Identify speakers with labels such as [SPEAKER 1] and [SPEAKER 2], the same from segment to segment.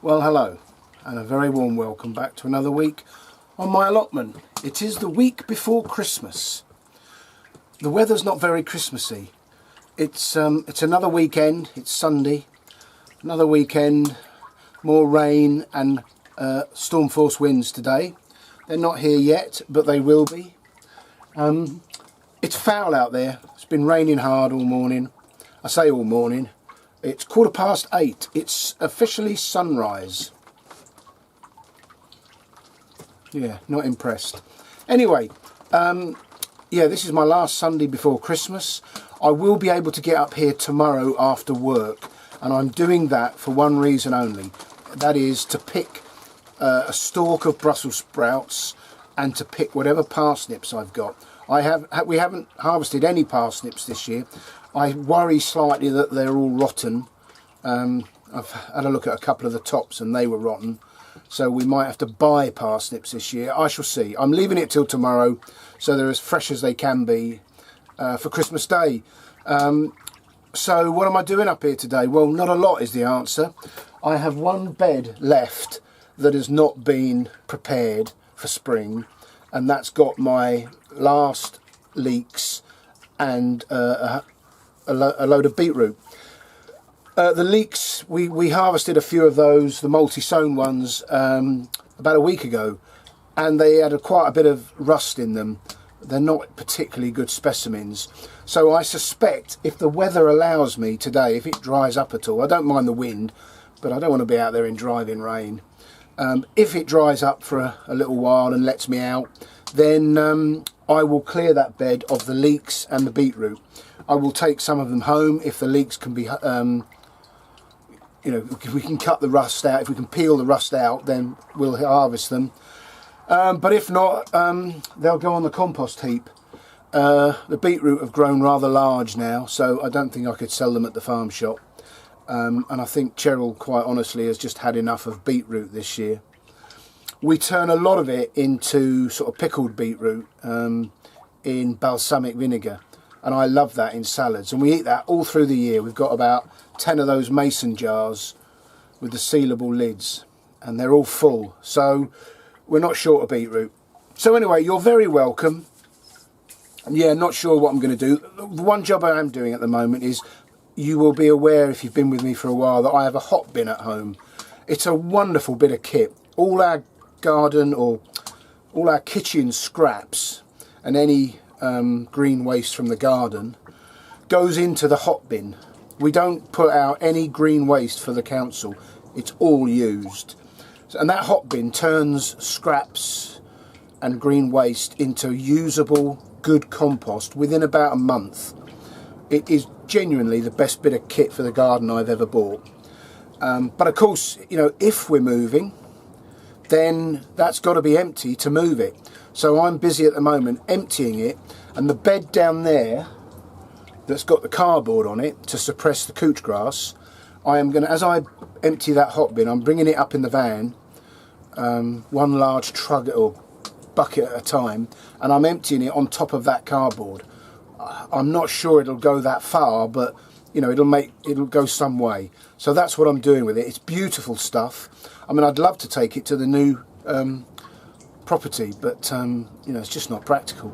[SPEAKER 1] Well, hello, and a very warm welcome back to another week on my allotment. It is the week before Christmas. The weather's not very Christmassy. It's another weekend. It's Sunday. Another weekend. More rain and storm force winds today. They're not here yet, but they will be. It's foul out there. It's been raining hard all morning. I say all morning. It's 8:15. It's officially sunrise. Yeah, not impressed. Anyway, yeah, this is my last Sunday before Christmas. I will be able to get up here tomorrow after work, and I'm doing that for one reason only. That is to pick a stalk of Brussels sprouts and to pick whatever parsnips I've got. We haven't harvested any parsnips this year. I worry slightly that they're all rotten. I've had a look at a couple of the tops and they were rotten, so we might have to buy parsnips this year. I shall see. I'm leaving it till tomorrow, so they're as fresh as they can be for Christmas Day. So what am I doing up here today? Well, not a lot is the answer. I have one bed left that has not been prepared for spring, and that's got my last leeks and a load of beetroot. The leeks, we harvested a few of those, the multi-sown ones, about a week ago, and they had quite a bit of rust in them. They're not particularly good specimens. So I suspect if the weather allows me today, if it dries up at all, I don't mind the wind, but I don't want to be out there in driving rain. If it dries up for a little while and lets me out, then I will clear that bed of the leeks and the beetroot. I will take some of them home if the leeks can be, you know, if we can cut the rust out, if we can peel the rust out, then we'll harvest them. But if not, they'll go on the compost heap. The beetroot have grown rather large now, so I don't think I could sell them at the farm shop. And I think Cheryl, quite honestly, has just had enough of beetroot this year. We turn a lot of it into sort of pickled beetroot in balsamic vinegar, and I love that in salads, and we eat that all through the year. We've got about 10 of those mason jars with the sealable lids, and they're all full, so we're not short of beetroot. So anyway, you're very welcome. And yeah, not sure what I'm going to do. The one job I am doing at the moment is, you will be aware if you've been with me for a while, that I have a hot bin at home. It's a wonderful bit of kit. All our garden or all our kitchen scraps and any green waste from the garden goes into the hot bin. We don't put out any green waste for the council. It's all used. And that hot bin turns scraps and green waste into usable, good compost within about a month. It is genuinely the best bit of kit for the garden I've ever bought. But of course, you know, if we're moving, then that's got to be empty to move it. So I'm busy at the moment emptying it, and the bed down there that's got the cardboard on it to suppress the couch grass, I am going to, as I empty that hot bin, I'm bringing it up in the van, one large trug or bucket at a time, and I'm emptying it on top of that cardboard. I'm not sure it'll go that far, but you know, it'll go some way. So that's what I'm doing with it. It's beautiful stuff. I mean, I'd love to take it to the new property, but you know, it's just not practical.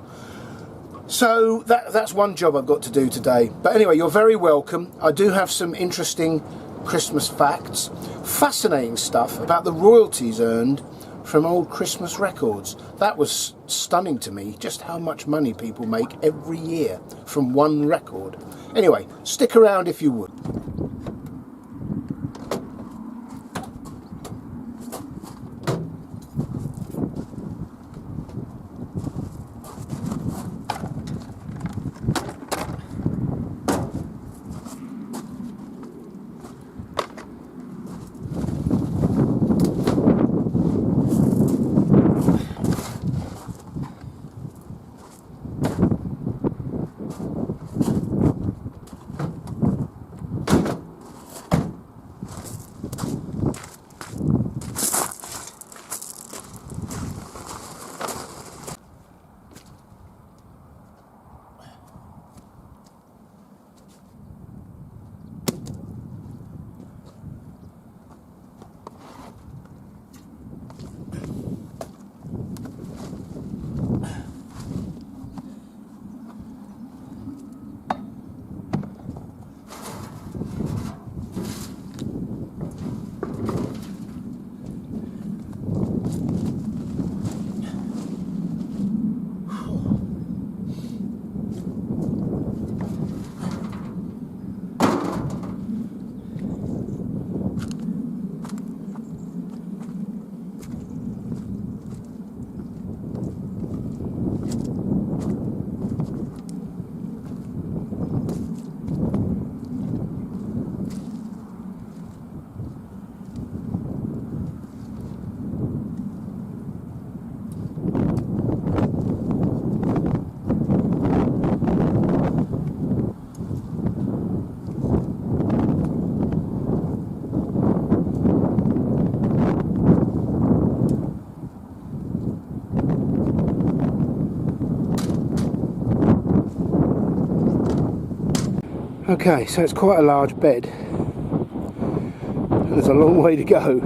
[SPEAKER 1] So that's one job I've got to do today. But anyway, you're very welcome. I do have some interesting Christmas facts, fascinating stuff about the royalties earned from old Christmas records. That was stunning to me, just how much money people make every year from one record. Anyway, stick around if you would. Okay, so it's quite a large bed, and there's a long way to go.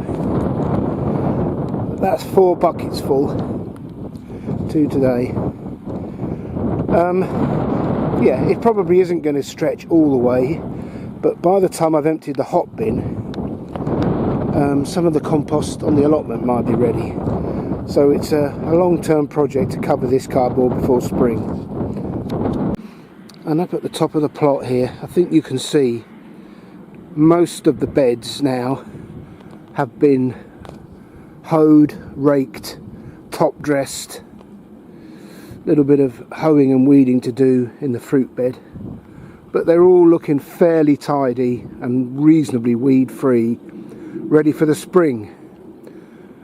[SPEAKER 1] That's 4 buckets full, 2 today. Yeah, it probably isn't going to stretch all the way, but by the time I've emptied the hot bin, some of the compost on the allotment might be ready. So it's a long-term project to cover this cardboard before spring. And up at the top of the plot here, I think you can see most of the beds now have been hoed, raked, top dressed. A little bit of hoeing and weeding to do in the fruit bed, but they're all looking fairly tidy and reasonably weed free, ready for the spring.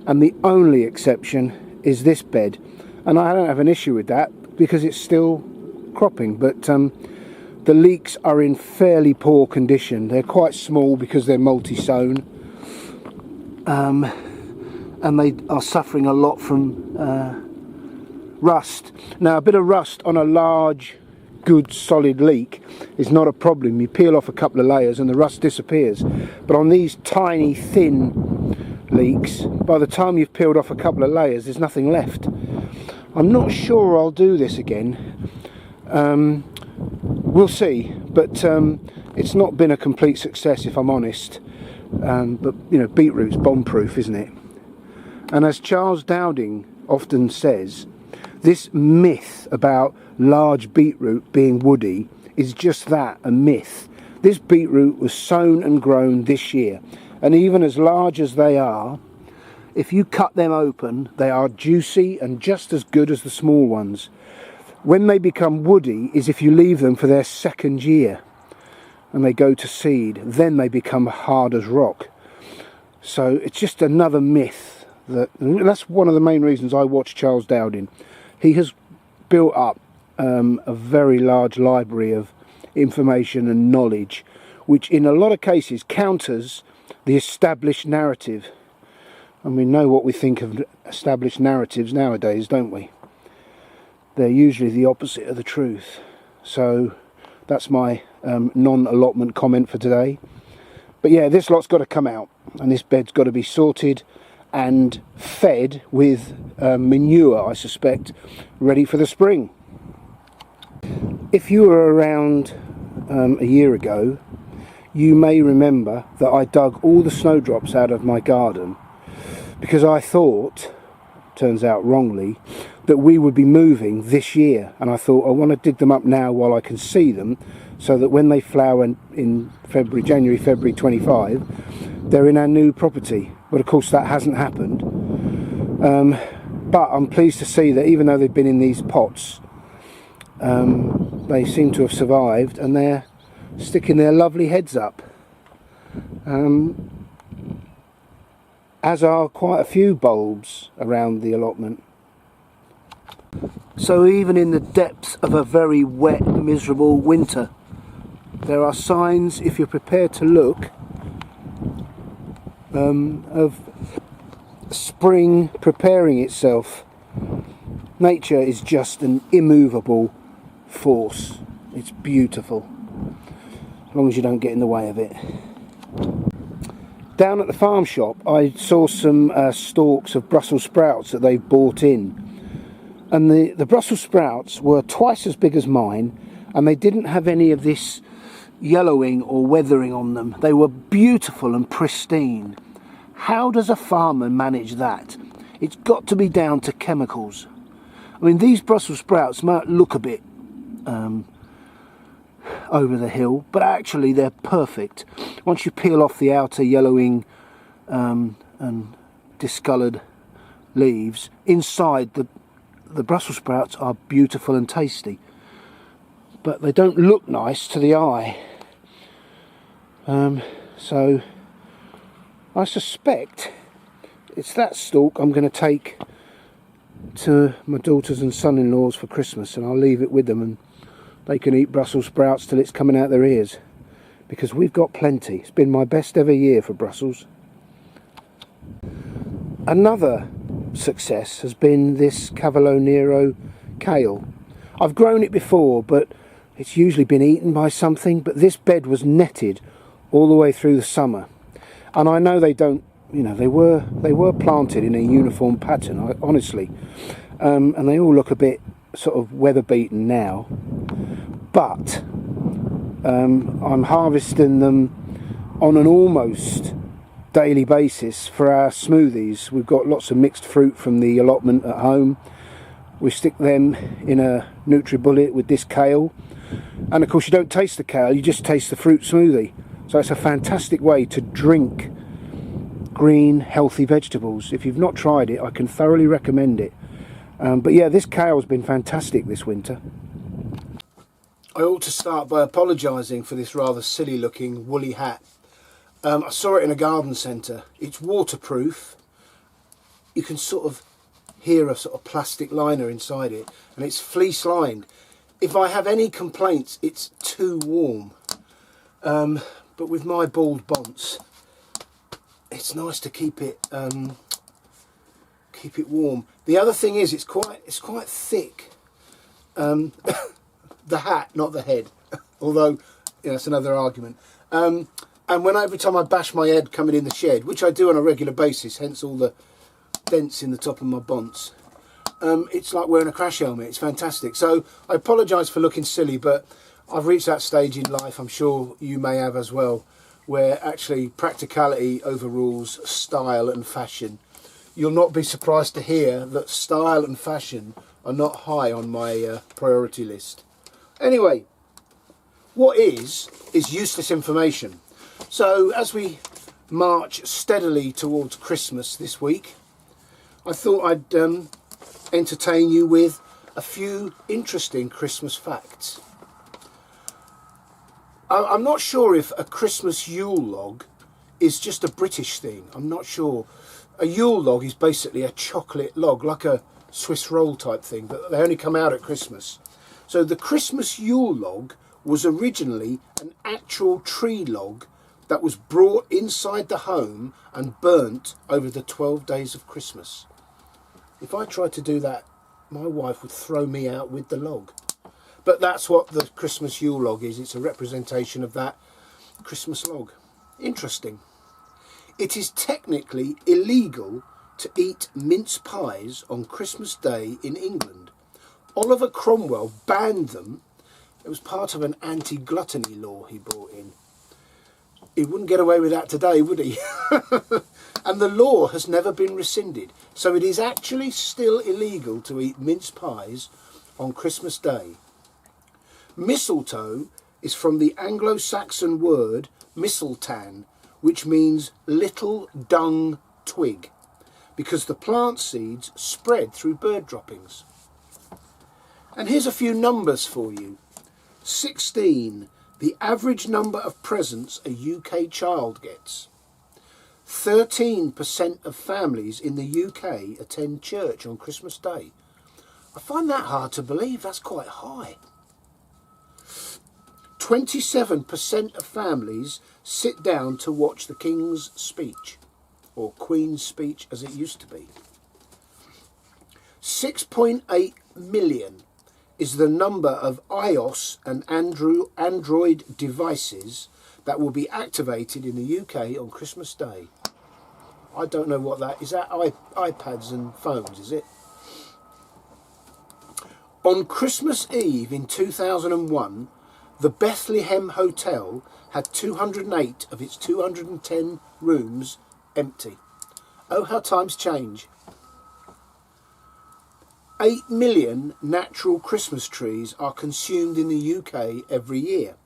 [SPEAKER 1] And the only exception is this bed, and I don't have an issue with that because it's still cropping, but the leeks are in fairly poor condition. They're quite small because they're multi-sown, and they are suffering a lot from rust. Now, a bit of rust on a large, good, solid leek is not a problem. You peel off a couple of layers and the rust disappears. But on these tiny, thin leeks, by the time you've peeled off a couple of layers, there's nothing left. I'm not sure I'll do this again. We'll see, but it's not been a complete success, if I'm honest. But you know, beetroot's bomb-proof, isn't it? And as Charles Dowding often says, this myth about large beetroot being woody is just that, a myth. This beetroot was sown and grown this year, and even as large as they are, if you cut them open, they are juicy and just as good as the small ones. When they become woody is if you leave them for their 2nd year and they go to seed, then they become hard as rock. So it's just another myth. That's one of the main reasons I watch Charles Dowding. He has built up a very large library of information and knowledge, which in a lot of cases counters the established narrative. And we know what we think of established narratives nowadays, don't we? They're usually the opposite of the truth. So that's my non-allotment comment for today. But yeah, this lot's got to come out, and this bed's got to be sorted and fed with manure, I suspect, ready for the spring. If you were around a year ago, you may remember that I dug all the snowdrops out of my garden because I thought, turns out wrongly, that we would be moving this year, and I thought I want to dig them up now while I can see them, so that when they flower in January, February 25, they're in our new property. But of course that hasn't happened. But I'm pleased to see that even though they've been in these pots, they seem to have survived, and they're sticking their lovely heads up. As are quite a few bulbs around the allotment. So even in the depths of a very wet, miserable winter, there are signs, if you're prepared to look, of spring preparing itself. Nature is just an immovable force. It's beautiful, as long as you don't get in the way of it. Down at the farm shop, I saw some stalks of Brussels sprouts that they've bought in, and the Brussels sprouts were twice as big as mine, and they didn't have any of this yellowing or weathering on them. They were beautiful and pristine. How does a farmer manage that? It's got to be down to chemicals. I mean, these Brussels sprouts might look a bit over the hill, but actually they're perfect. Once you peel off the outer yellowing and discoloured leaves, inside the Brussels sprouts are beautiful and tasty, but they don't look nice to the eye. So I suspect it's that stalk I'm going to take to my daughters and son-in-laws for Christmas, and I'll leave it with them, and they can eat Brussels sprouts till it's coming out their ears, because we've got plenty. It's been my best ever year for Brussels. Another success has been this Cavolo Nero kale. I've grown it before, but it's usually been eaten by something, but this bed was netted all the way through the summer. And I know they don't, you know, they were planted in a uniform pattern, honestly. And they all look a bit sort of weather beaten now. But I'm harvesting them on an almost daily basis for our smoothies. We've got lots of mixed fruit from the allotment at home. We stick them in a NutriBullet with this kale, and of course you don't taste the kale, you just taste the fruit smoothie. So it's a fantastic way to drink green healthy vegetables. If you've not tried it, I can thoroughly recommend it. But yeah, this kale's been fantastic this winter. I ought to start by apologising for this rather silly looking woolly hat. I saw it in a garden centre. It's waterproof. You can sort of hear a sort of plastic liner inside it, and it's fleece lined. If I have any complaints, it's too warm. But with my bald bonce, it's nice to keep it warm. The other thing is, it's quite thick. The hat, not the head. Although, you know, that's another argument. And every time I bash my head coming in the shed, which I do on a regular basis, hence all the dents in the top of my bonce, it's like wearing a crash helmet. It's fantastic. So I apologise for looking silly, but I've reached that stage in life, I'm sure you may have as well, where actually practicality overrules style and fashion. You'll not be surprised to hear that style and fashion are not high on my priority list. Anyway, what is useless information. So as we march steadily towards Christmas this week, I thought I'd entertain you with a few interesting Christmas facts. I'm not sure if a Christmas Yule log is just a British thing. I'm not sure. A Yule log is basically a chocolate log, like a Swiss roll type thing, but they only come out at Christmas. So the Christmas Yule log was originally an actual tree log that was brought inside the home and burnt over the 12 days of Christmas. If I tried to do that, my wife would throw me out with the log. But that's what the Christmas Yule log is. It's a representation of that Christmas log. Interesting. It is technically illegal to eat mince pies on Christmas Day in England. Oliver Cromwell banned them. It was part of an anti-gluttony law he brought in. He wouldn't get away with that today, would he? And the law has never been rescinded. So it is actually still illegal to eat mince pies on Christmas Day. Mistletoe is from the Anglo-Saxon word mistletoe, which means little dung twig, because the plant seeds spread through bird droppings. And here's a few numbers for you. 16, the average number of presents a UK child gets. 13% of families in the UK attend church on Christmas Day. I find that hard to believe. That's quite high. 27% of families sit down to watch the King's speech, or Queen's speech as it used to be. 6.8 million is the number of iOS and Android devices that will be activated in the UK on Christmas Day. I don't know what that is. That iPads and phones, is it? On Christmas Eve in 2001, the Bethlehem Hotel had 208 of its 210 rooms empty. Oh, how times change. 8 million natural Christmas trees are consumed in the UK every year.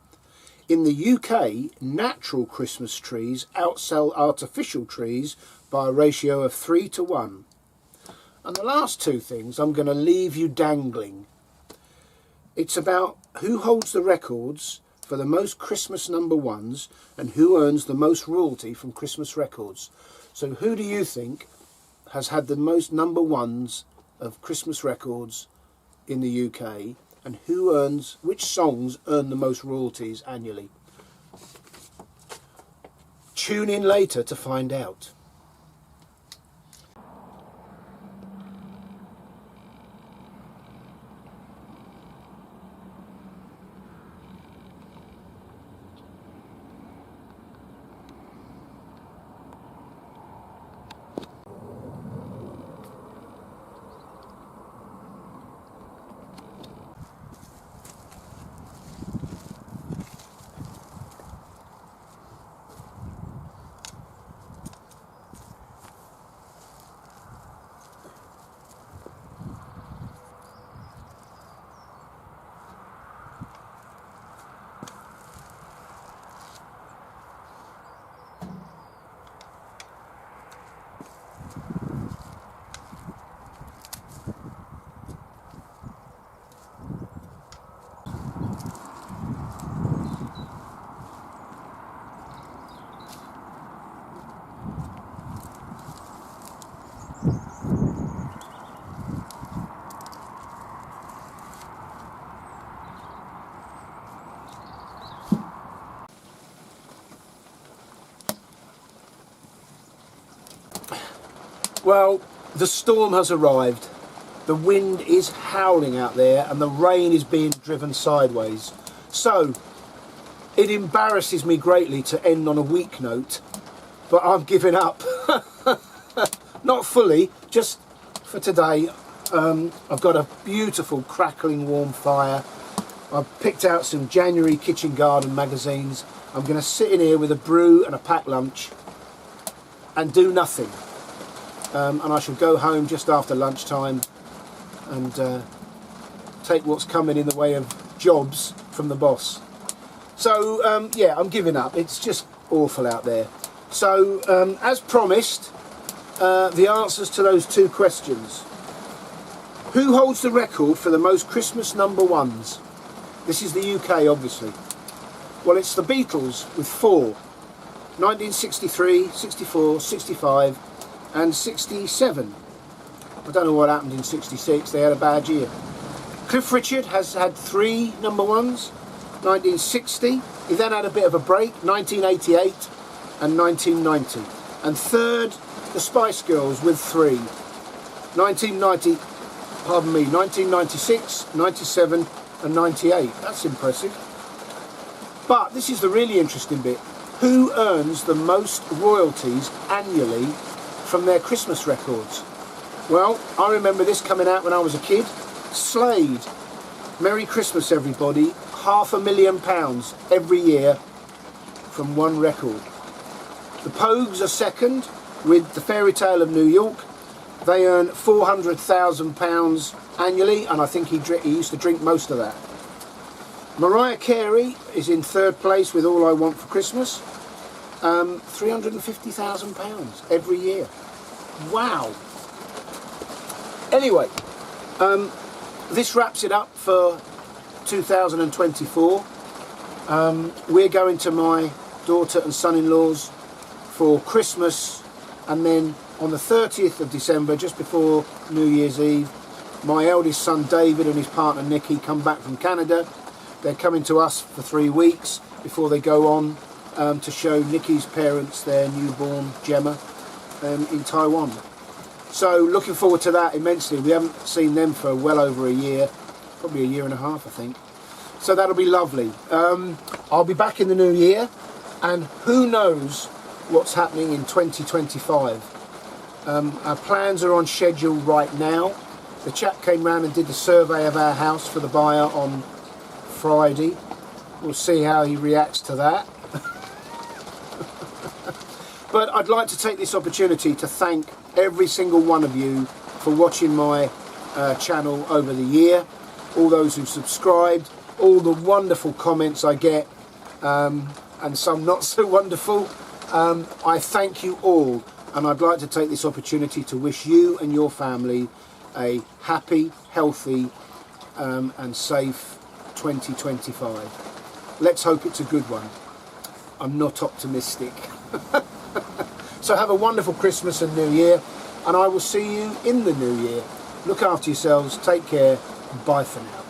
[SPEAKER 1] In the UK, natural Christmas trees outsell artificial trees by a ratio of 3 to 1. And the last two things I'm going to leave you dangling. It's about who holds the records for the most Christmas number ones and who earns the most royalty from Christmas records. So who do you think has had the most number ones of Christmas records in the UK, and which songs earn the most royalties annually? Tune in later to find out. Well, the storm has arrived. The wind is howling out there and the rain is being driven sideways. So, it embarrasses me greatly to end on a weak note, but I'm giving up. Not fully, just for today. I've got a beautiful crackling warm fire. I've picked out some January Kitchen Garden magazines. I'm going to sit in here with a brew and a packed lunch and do nothing. And I shall go home just after lunchtime and take what's coming in the way of jobs from the boss. So yeah, I'm giving up. It's just awful out there. So as promised, the answers to those two questions. Who holds the record for the most Christmas number ones? This is the UK, obviously. Well, it's the Beatles with 4. 1963, 64, 65 and 67. I don't know what happened in 66, they had a bad year. Cliff Richard has had 3 number ones. 1960, he then had a bit of a break, 1988 and 1990. And third, the Spice Girls with 3. 1996, 97 and 98. That's impressive. But this is the really interesting bit. Who earns the most royalties annually from their Christmas records? Well, I remember this coming out when I was a kid. Slade. Merry Christmas, everybody. £500,000 every year from one record. The Pogues are second with the Fairy Tale of New York. They earn £400,000 annually, and I think he used to drink most of that. Mariah Carey is in third place with All I Want for Christmas. £350,000 every year. Wow. Anyway, this wraps it up for 2024. We're going to my daughter and son-in-law's for Christmas, and then on the 30th of December, just before New Year's Eve, my eldest son David and his partner Nikki come back from Canada. They're coming to us for 3 weeks before they go on to show Nikki's parents their newborn Gemma in Taiwan. So looking forward to that immensely. We haven't seen them for well over a year, probably a year and a half I think. So that'll be lovely. I'll be back in the new year, and who knows what's happening in 2025. Our plans are on schedule right now. The chap came round and did the survey of our house for the buyer on Friday. We'll see how he reacts to that. But I'd like to take this opportunity to thank every single one of you for watching my channel over the year, all those who subscribed, all the wonderful comments I get, and some not so wonderful. I thank you all, and I'd like to take this opportunity to wish you and your family a happy, healthy and safe 2025. Let's hope it's a good one. I'm not optimistic. So have a wonderful Christmas and New Year, and I will see you in the New Year. Look after yourselves, take care, and bye for now.